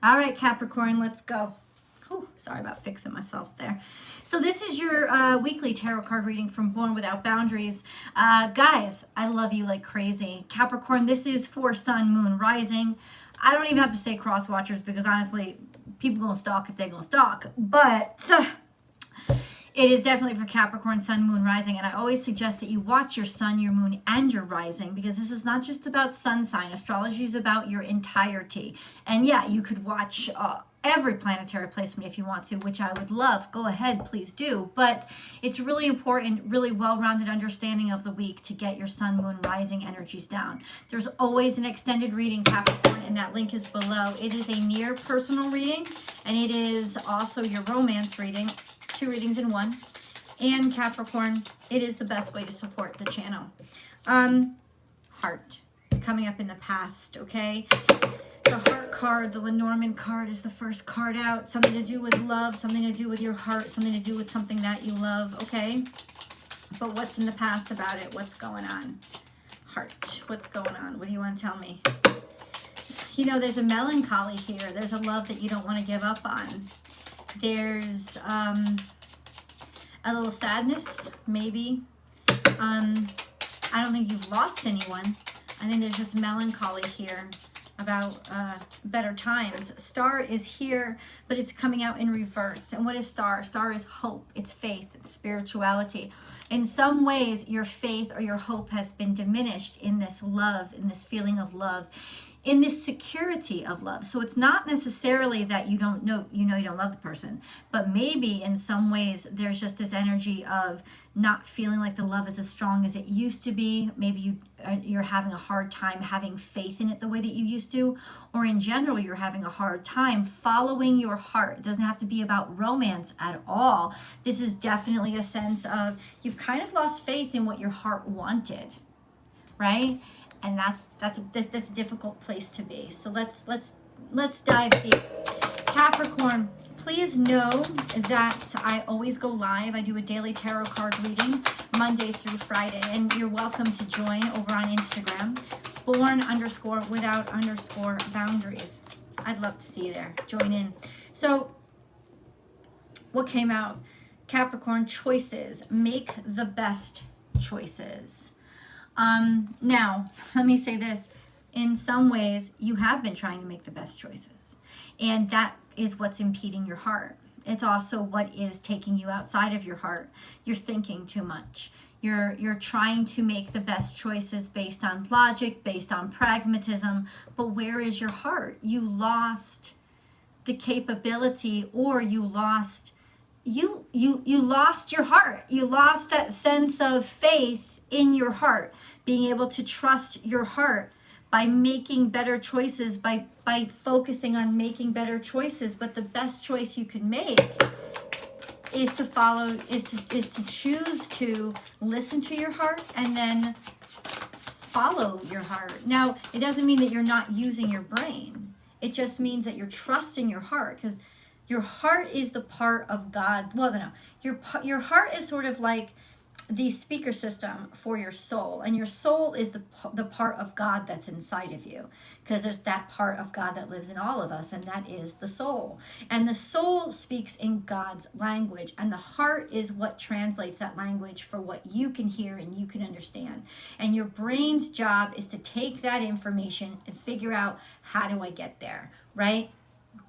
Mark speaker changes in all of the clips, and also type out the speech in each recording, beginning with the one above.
Speaker 1: All right, Capricorn, let's go. Oh, sorry about fixing myself there. So this is your weekly tarot card reading from Born Without Boundaries. Guys, I love you like crazy. Capricorn, this is for Sun, Moon, Rising. I don't even have to say cross watchers because honestly, people gonna stalk if they're gonna stalk. But it is definitely for Capricorn, Sun, Moon, Rising. And I always suggest that you watch your Sun, your Moon, and your Rising, because this is not just about sun sign. Astrology is about your entirety. And yeah, you could watch every planetary placement if you want to, which I would love. Go ahead, please do. But it's really important, really well-rounded understanding of the week to get your Sun, Moon, Rising energies down. There's always an extended reading, Capricorn, and that link is below. It is a near personal reading, and it is also your romance reading. 2 readings in one. And Capricorn, it is the best way to support the channel. Heart, coming up in the past, okay? The heart card, the Lenormand card, is the first card out. Something to do with love, something to do with your heart, something to do with something that you love, okay? But what's in the past about it? What's going on? Heart, what's going on? What do you want to tell me? You know, there's a melancholy here. There's a love that you don't want to give up on. There's a little sadness, maybe. I don't think you've lost anyone. I think there's just melancholy here about better times. Star is here, but it's coming out in reverse. And what is star? Star is hope. It's faith. It's spirituality. In some ways, your faith or your hope has been diminished in this love, in this feeling of love, in this security of love. So it's not necessarily that you don't know, you don't love the person, but maybe in some ways there's just this energy of not feeling like the love is as strong as it used to be. Maybe you're having a hard time having faith in it the way that you used to, or in general, you're having a hard time following your heart. It doesn't have to be about romance at all. This is definitely a sense of you've kind of lost faith in what your heart wanted, right? And that's a difficult place to be. So let's dive deep. Capricorn, please know that I always go live. I do a daily tarot card reading Monday through Friday, and you're welcome to join over on Instagram, born_without_boundaries. I'd love to see you there. Join in. So what came out? Capricorn, choices. Make the best choices. Now, let me say this. In some ways, you have been trying to make the best choices. And that is what's impeding your heart. It's also what is taking you outside of your heart. You're thinking too much. You're trying to make the best choices based on logic, based on pragmatism. But where is your heart? You lost the capability, or you lost your heart. You lost that sense of faith in your heart, being able to trust your heart by making better choices, by focusing on making better choices. But the best choice you can make is to choose to listen to your heart and then follow your heart. Now, it doesn't mean that you're not using your brain. It just means that you're trusting your heart, because your heart is the part of God. Well, no. Your heart is sort of like the speaker system for your soul, and your soul is the part of God that's inside of you, because there's that part of God that lives in all of us, and that is the soul. And the soul speaks in God's language, and the heart is what translates that language for what you can hear and you can understand. And your brain's job is to take that information and figure out, how do I get there, right?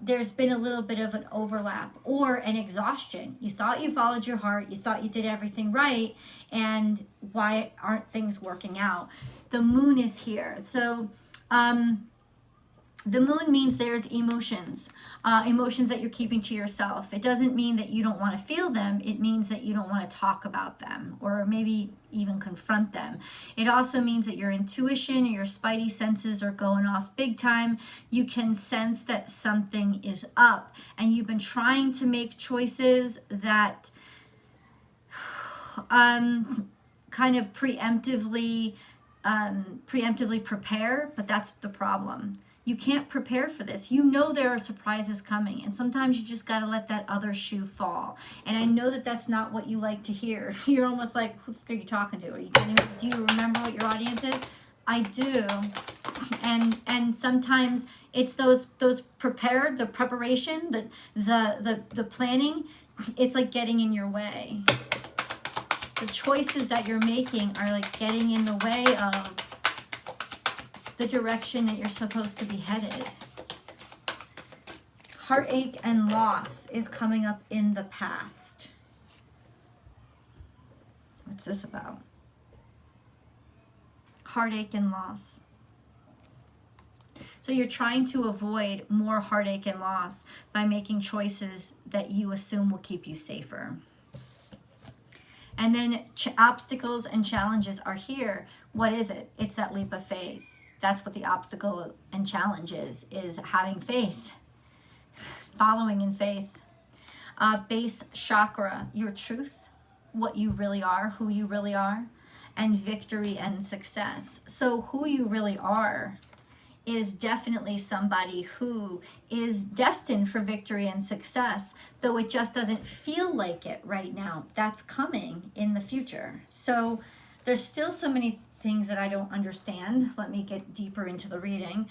Speaker 1: There's been a little bit of an overlap or an exhaustion. You thought you followed your heart, you thought you did everything right, and why aren't things working out? The moon is here. So the moon means there's emotions that you're keeping to yourself. It doesn't mean that you don't want to feel them. It means that you don't want to talk about them, or maybe even confront them. It also means that your intuition or your spidey senses are going off big time. You can sense that something is up, and you've been trying to make choices that kind of preemptively prepare, but that's the problem. You can't prepare for this. You know there are surprises coming, and sometimes you just got to let that other shoe fall. And I know that that's not what you like to hear. You're almost like, who the fuck are you talking to? Are you kidding me? Do you remember what your audience is? I do. And sometimes It's those prepared, the preparation, the planning. It's like getting in your way. The choices that you're making are like getting in the way of the direction that you're supposed to be headed. Heartache and loss is coming up in the past. What's this about? Heartache and loss. So you're trying to avoid more heartache and loss by making choices that you assume will keep you safer. And then obstacles and challenges are here. What is it? It's that leap of faith. That's what the obstacle and challenge is having faith, following in faith. Base chakra, your truth, what you really are, who you really are, and victory and success. So who you really are is definitely somebody who is destined for victory and success, though it just doesn't feel like it right now. That's coming in the future. So there's still so many things that I don't understand. Let me get deeper into the reading.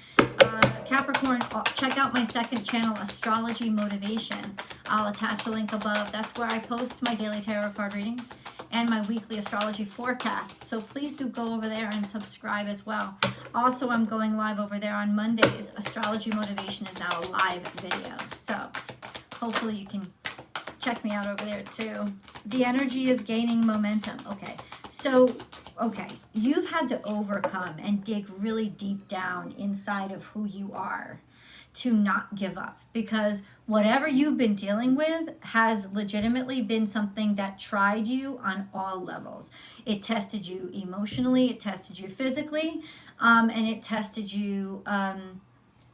Speaker 1: Capricorn, check out my second channel, Astrology Motivation. I'll attach a link above. That's where I post my daily tarot card readings and my weekly astrology forecast. So please do go over there and subscribe as well. Also, I'm going live over there on Mondays. Astrology Motivation is now a live video. So hopefully you can check me out over there too. The energy is gaining momentum. Okay, so, you've had to overcome and dig really deep down inside of who you are to not give up, because whatever you've been dealing with has legitimately been something that tried you on all levels. It tested you emotionally, it tested you physically, and it tested you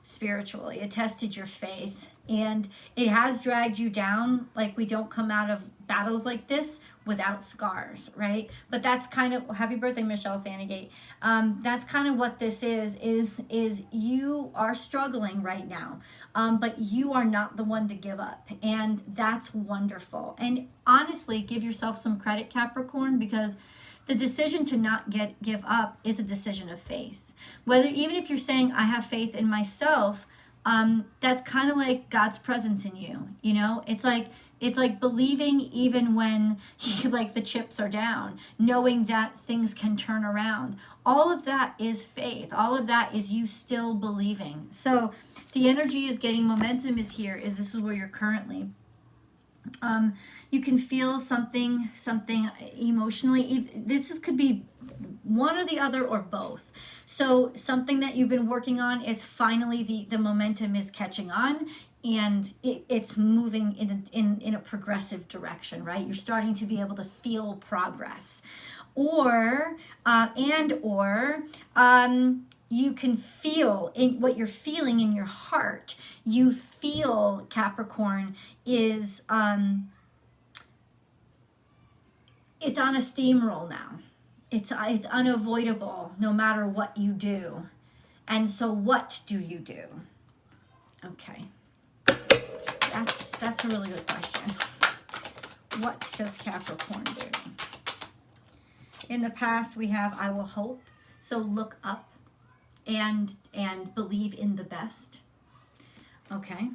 Speaker 1: spiritually. It tested your faith, and it has dragged you down. Like, we don't come out of battles like this without scars, right? But that's kind of, happy birthday, Michelle Sandygate. That's kind of what this is you are struggling right now, but you are not the one to give up, and that's wonderful. And honestly, give yourself some credit, Capricorn, because the decision to not give up is a decision of faith. Whether, even if you're saying, I have faith in myself, that's kind of like God's presence in you, you know? It's like believing even when like the chips are down, knowing that things can turn around. All of that is faith. All of that is you still believing. So the energy is getting momentum is here, is this is where you're currently. You can feel something emotionally. This could be one or the other or both. So something that you've been working on is finally the momentum is catching on, and it's moving in a progressive direction, right? You're starting to be able to feel progress, or you can feel in what you're feeling in your heart. You feel, Capricorn, is it's on a steamroll now. It's unavoidable no matter what you do. And so what do you do? Okay. That's a really good question. What does Capricorn do? In the past, we have I will hope. So look up and believe in the best. Okay.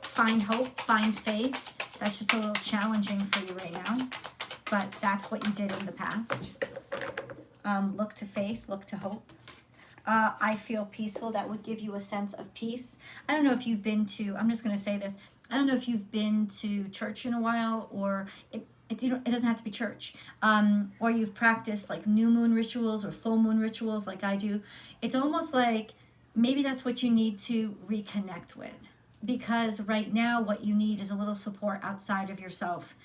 Speaker 1: Find hope, find faith. That's just a little challenging for you right now, but that's what you did in the past. Look to faith, look to hope. I feel peaceful. That would give you a sense of peace. I don't know if you've been to, I'm just going to say this. I don't know if you've been to church in a while, or it doesn't have to be church, or you've practiced like new moon rituals or full moon rituals like I do. It's almost like maybe that's what you need to reconnect with, because right now what you need is a little support outside of yourself.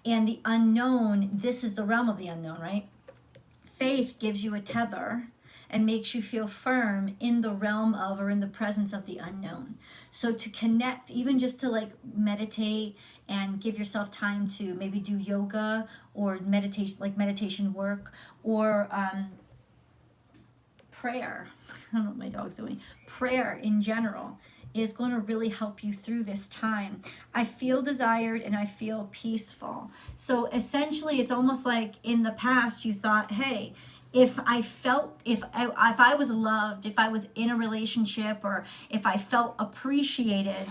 Speaker 1: And the unknown, this is the realm of the unknown, right? Faith gives you a tether and makes you feel firm in the realm of, or in the presence of, the unknown. So to connect, even just to like meditate and give yourself time to maybe do yoga or meditation work, or prayer. I don't know what my dog's doing. Prayer in general is going to really help you through this time. I feel desired and I feel peaceful. So essentially, it's almost like in the past you thought, hey, if I was loved, if I was in a relationship, or if I felt appreciated,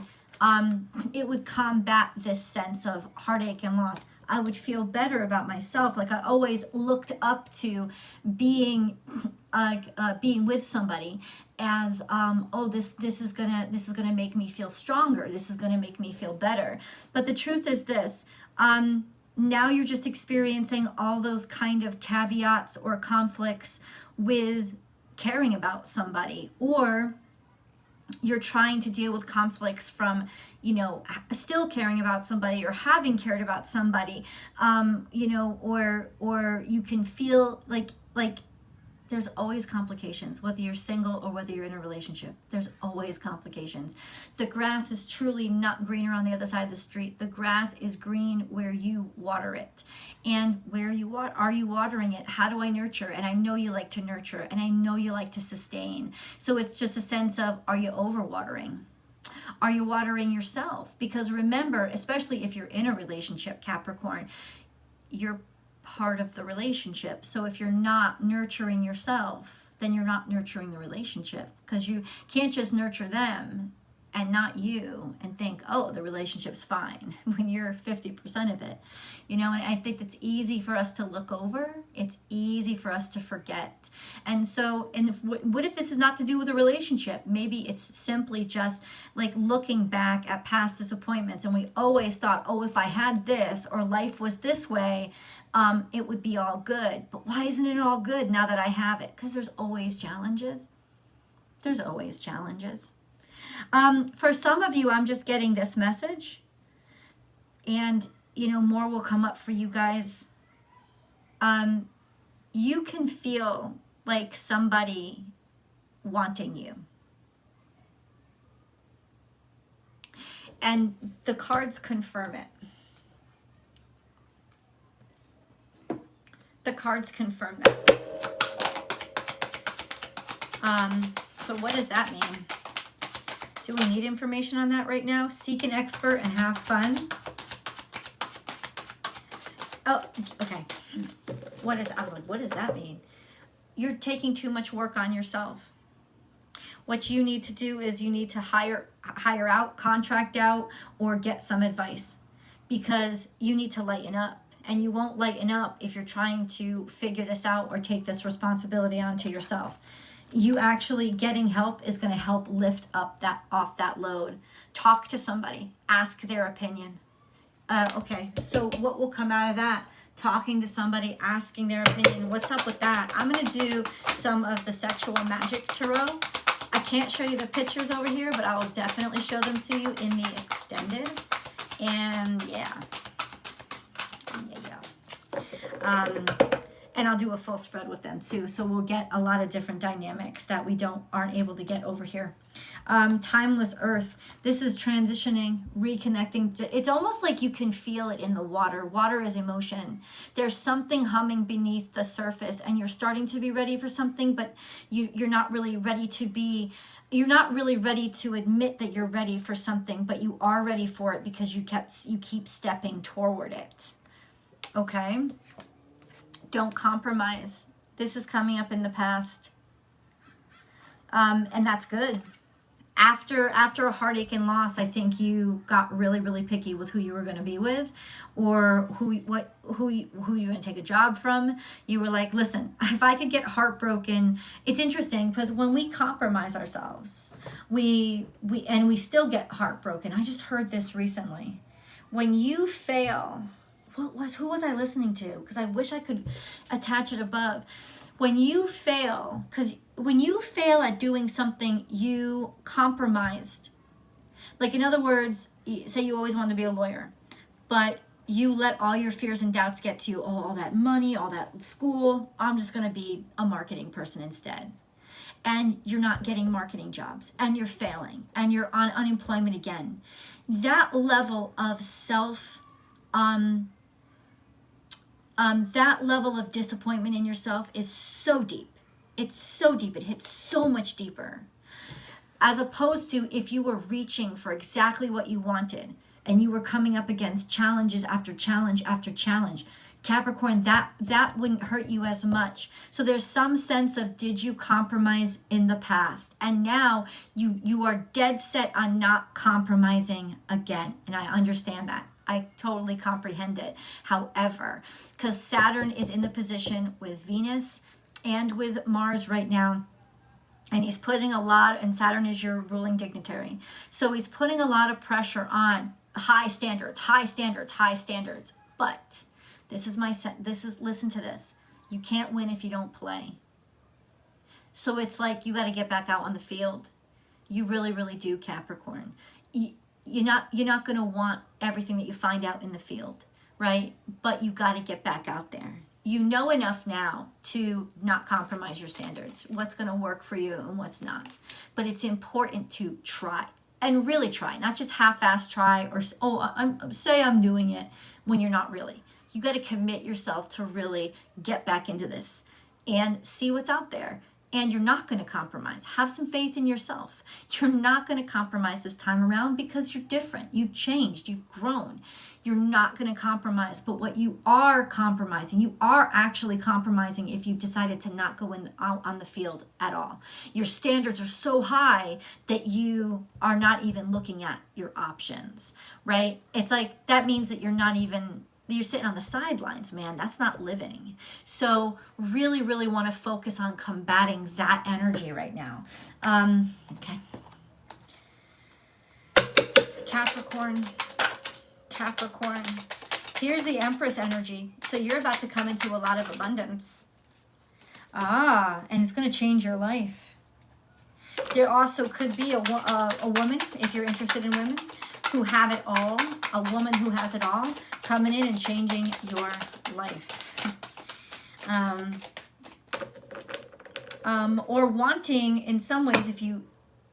Speaker 1: it would combat this sense of heartache and loss. I would feel better about myself. Like I always looked up to being with somebody as oh, this is gonna make me feel stronger. This is gonna make me feel better. But the truth is this. Now you're just experiencing all those kind of caveats or conflicts with caring about somebody, or you're trying to deal with conflicts from, you know, still caring about somebody or having cared about somebody, you know, or you can feel like there's always complications, whether you're single or whether you're in a relationship. There's always complications. The grass is truly not greener on the other side of the street. The grass is green where you water it. And where are you watering it? How do I nurture? And I know you like to nurture, and I know you like to sustain. So it's just a sense of, are you overwatering? Are you watering yourself? Because remember, especially if you're in a relationship, Capricorn, you're part of the relationship. So if you're not nurturing yourself, then you're not nurturing the relationship, because you can't just nurture them and not you and think, oh, the relationship's fine when you're 50% of it, you know. And I think it's easy for us to look over. It's easy for us to forget. And so, what if this is not to do with a relationship? Maybe it's simply just like looking back at past disappointments, and we always thought, oh, if I had this, or life was this way, it would be all good. But why isn't it all good now that I have it? Because there's always challenges. There's always challenges. For some of you, I'm just getting this message, and, you know, more will come up for you guys. You can feel like somebody wanting you. And the cards confirm it. The cards confirm that. So what does that mean? Do we need information on that right now? Seek an expert and have fun. Oh, okay. I was like, what does that mean? You're taking too much work on yourself. What you need to do is you need to hire out, contract out, or get some advice, because you need to lighten up. And you won't lighten up if you're trying to figure this out or take this responsibility onto yourself. You actually getting help is going to help lift up off that load. Talk to somebody. Ask their opinion. Okay, so what will come out of that? Talking to somebody, asking their opinion. What's up with that? I'm going to do some of the Sexual Magic Tarot. I can't show you the pictures over here, but I will definitely show them to you in the extended. And yeah. And I'll do a full spread with them too. So we'll get a lot of different dynamics that we aren't able to get over here. Timeless Earth. This is transitioning, reconnecting. It's almost like you can feel it in the water. Water is emotion. There's something humming beneath the surface, and you're starting to be ready for something, but you're not really ready to be. You're not really ready to admit that you're ready for something, but you are ready for it because you keep stepping toward it. Okay? Don't compromise. This is coming up in the past. And that's good. After a heartache and loss, I think you got really, really picky with who you were going to be with, or who you were going to take a job from. You were like, listen, if I could get heartbroken. It's interesting because when we compromise ourselves, we still get heartbroken. I just heard this recently. When you fail, who was I listening to? Because I wish I could attach it above. When you fail at doing something you compromised, like in other words, say you always wanted to be a lawyer, but you let all your fears and doubts get to you. Oh, all that money, all that school, I'm just going to be a marketing person instead. And you're not getting marketing jobs, and you're failing, and you're on unemployment again. That level of that level of disappointment in yourself is so deep. It's so deep. It hits so much deeper. As opposed to if you were reaching for exactly what you wanted and you were coming up against challenges after challenge after challenge. Capricorn, that wouldn't hurt you as much. So there's some sense of, did you compromise in the past? And now you are dead set on not compromising again. And I understand that. I totally comprehend it. However, because Saturn is in the position with Venus and with Mars right now, and he's putting a lot, and Saturn is your ruling dignitary. So he's putting a lot of pressure on high standards, high standards, high standards. But listen to this. You can't win if you don't play. So it's like you got to get back out on the field. You really, really do, Capricorn. You're not going to want everything that you find out in the field, right? But you got to get back out there. You know enough now to not compromise your standards, what's going to work for you and what's not. But it's important to try, and really try, not just half-ass try or, I'm doing it when you're not really. You got to commit yourself to really get back into this and see what's out there. And you're not going to compromise. Have some faith in yourself. You're not going to compromise this time around because you're different. You've changed. You've grown. You're not going to compromise. But what you are compromising, you are actually compromising if you've decided to not go out on the field at all. Your standards are so high that you are not even looking at your options, right? It's like, that means that you're sitting on the sidelines, man. That's not living. So really, really want to focus on combating that energy right now. Okay. Capricorn. Here's the Empress energy. So you're about to come into a lot of abundance. And it's going to change your life. There also could be a woman, if you're interested in women, who have it all, a woman who has it all, coming in and changing your life. Or wanting, in some ways, if you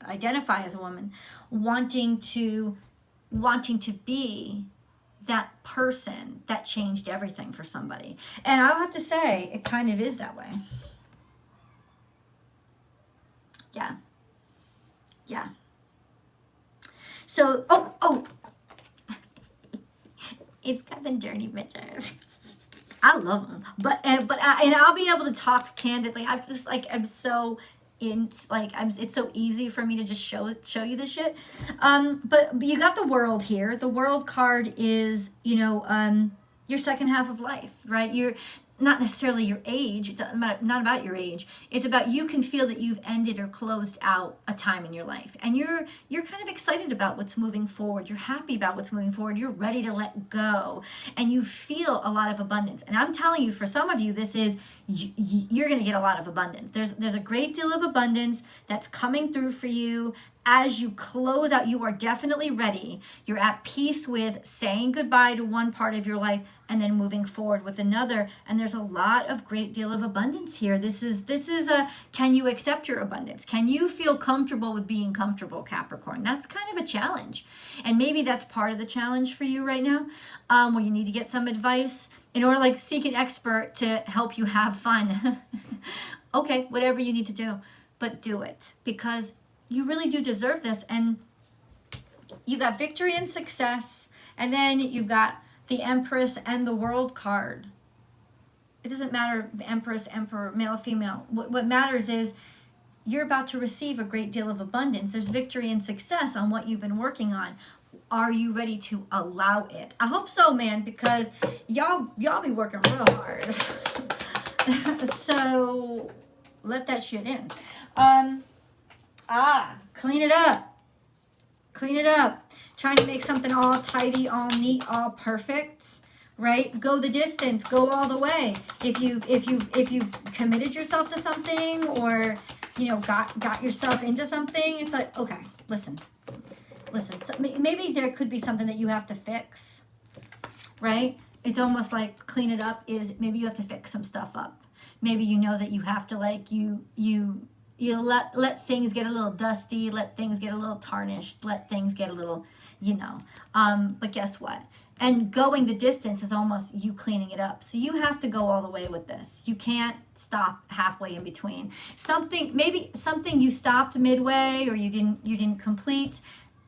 Speaker 1: identify as a woman, wanting to be that person that changed everything for somebody. And I'll have to say, it kind of is that way. Yeah. So, it's got the dirty pictures. I love them, but I'll be able to talk candidly. It's so easy for me to just show you this shit. But you got the World here. The World card is, your second half of life, right? You're not necessarily your age, not about your age. It's about, you can feel that you've ended or closed out a time in your life. And you're kind of excited about what's moving forward. You're happy about what's moving forward. You're ready to let go. And you feel a lot of abundance. And I'm telling you, for some of you, this is, you're going to get a lot of abundance. There's a great deal of abundance that's coming through for you. As you close out, you are definitely ready. You're at peace with saying goodbye to one part of your life and then moving forward with another. And there's a lot of great deal of abundance here. This is can you accept your abundance? Can you feel comfortable with being comfortable, Capricorn? That's kind of a challenge. And maybe that's part of the challenge for you right now, where you need to get some advice in order, seek an expert to help you have fun. Okay, whatever you need to do, but do it, because you really do deserve this. And you got victory and success, and then you got the Empress and the World card. It doesn't matter, Empress, Emperor, male, female. What matters is you're about to receive a great deal of abundance. There's victory and success on what you've been working on. Are you ready to allow it? I hope so, man, because y'all be working real hard. So let that shit in. Clean it up. Clean it up. Trying to make something all tidy, all neat, all perfect, right? Go the distance. Go all the way. If you've committed yourself to something, or got yourself into something, it's like, okay, listen. So maybe there could be something that you have to fix, right? It's almost like clean it up is maybe you have to fix some stuff up. Maybe that you have to you let things get a little dusty, let things get a little tarnished, let things get a little, but guess what? And going the distance is almost you cleaning it up. So you have to go all the way with this. You can't stop halfway in between. Maybe something you stopped midway, or you didn't complete.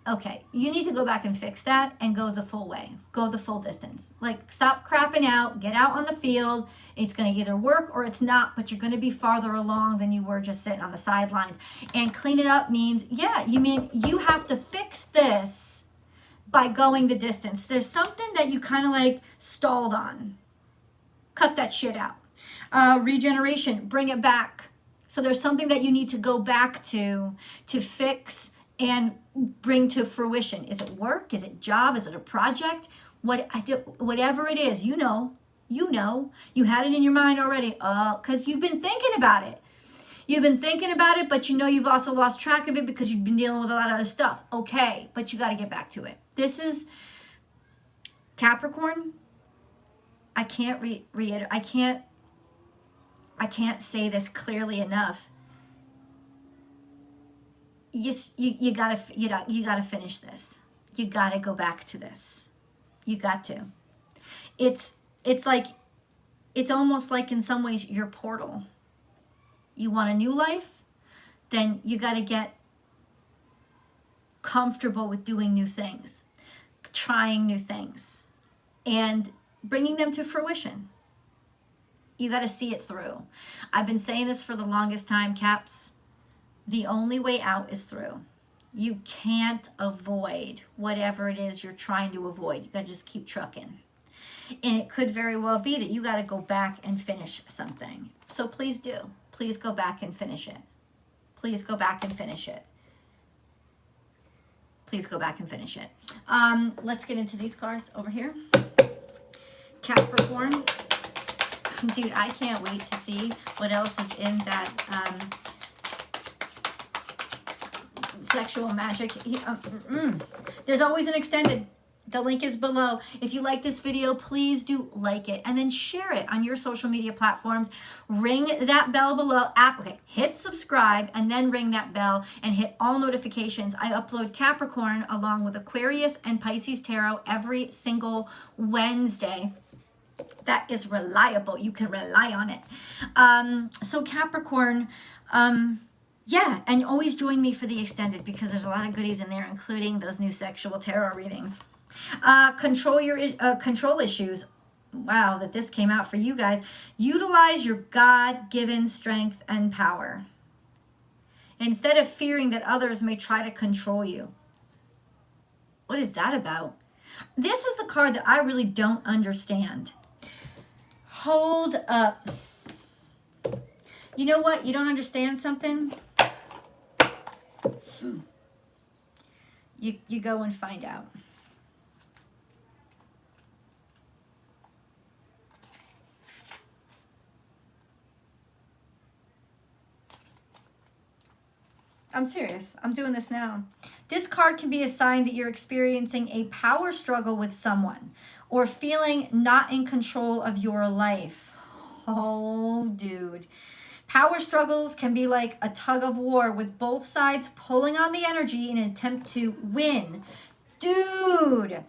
Speaker 1: okay, you need to go back and fix that and go the full way. Go the full distance. Like, stop crapping out. Get out on the field. It's going to either work or it's not, but you're going to be farther along than you were just sitting on the sidelines. And clean it up means, yeah, you mean you have to fix this by going the distance. There's something that you kind of like stalled on. Cut that shit out. Regeneration, bring it back. So there's something that you need to go back to fix and bring to fruition. Is it work? Is it job? Is it a project? Whatever it is, you know, you had it in your mind already, because you've been thinking about it. You've been thinking about it, but you know you've also lost track of it because you've been dealing with a lot of other stuff. Okay, but you got to get back to it. This is Capricorn. I can't reiterate. I can't say this clearly enough. You gotta finish this. You gotta go back to this. You got to. It's almost like in some ways your portal. You want a new life, then you gotta get comfortable with doing new things, trying new things, and bringing them to fruition. You got to see it through. I've been saying this for the longest time, Caps. The only way out is through. You can't avoid whatever it is you're trying to avoid. You got to just keep trucking. And it could very well be that you got to go back and finish something. So please do. Please go back and finish it. Please go back and finish it. Please go back and finish it. Let's get into these cards over here. Capricorn. Dude, I can't wait to see what else is in that sexual magic. There's always an extended. The link is below. If you like this video, please do like it and then share it on your social media platforms. Ring that bell below. Hit subscribe and then ring that bell and hit all notifications. I upload Capricorn along with Aquarius and Pisces Tarot every single Wednesday. That is reliable. You can rely on it. So Capricorn, yeah, and always join me for the extended because there's a lot of goodies in there, including those new sexual tarot readings. Control issues. Wow, that this came out for you guys. Utilize your God-given strength and power instead of fearing that others may try to control you. What is that about? This is the card that I really don't understand. Hold up. You know what? You don't understand something? You go and find out. I'm serious. I'm doing this now. This card can be a sign that you're experiencing a power struggle with someone or feeling not in control of your life. Oh, dude. Power struggles can be like a tug of war with both sides pulling on the energy in an attempt to win. Dude,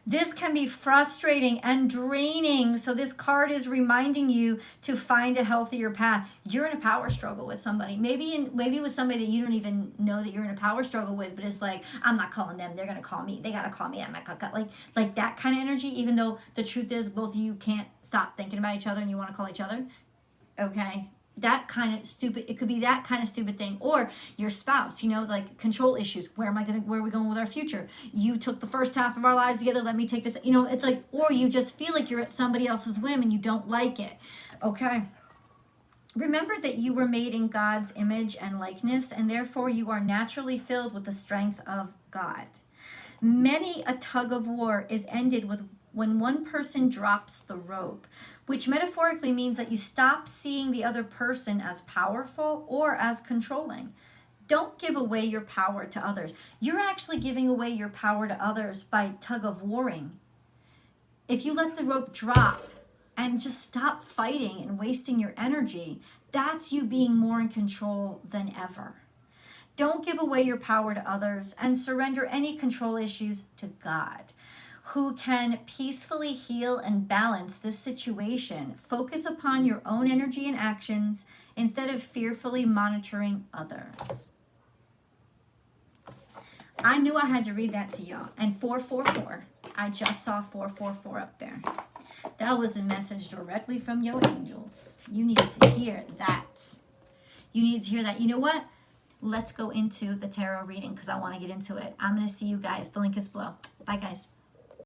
Speaker 1: this can be frustrating and draining. So this card is reminding you to find a healthier path. You're in a power struggle with somebody. Maybe with somebody that you don't even know that you're in a power struggle with, but it's like, I'm not calling them. They're going to call me. They got to call me. I'm not going to like that kind of energy, even though the truth is both of you can't stop thinking about each other and you want to call each other. Okay. That kind of stupid, it could be that kind of stupid thing. Or your spouse, you know, like control issues. Where are we going with our future? You took the first half of our lives together, let me take this. You know, it's like, or you just feel like you're at somebody else's whim and you don't like it. Okay. Remember that you were made in God's image and likeness, and therefore you are naturally filled with the strength of God. Many a tug of war is ended with when one person drops the rope, which metaphorically means that you stop seeing the other person as powerful or as controlling. Don't give away your power to others. You're actually giving away your power to others by tug of warring. If you let the rope drop and just stop fighting and wasting your energy, that's you being more in control than ever. Don't give away your power to others and surrender any control issues to God, who can peacefully heal and balance this situation. Focus upon your own energy and actions instead of fearfully monitoring others. I knew I had to read that to y'all. And 444. I just saw 444 up there. That was a message directly from your angels. You needed to hear that. You needed to hear that. You know what? Let's go into the tarot reading because I want to get into it. I'm going to see you guys. The link is below. Bye, guys.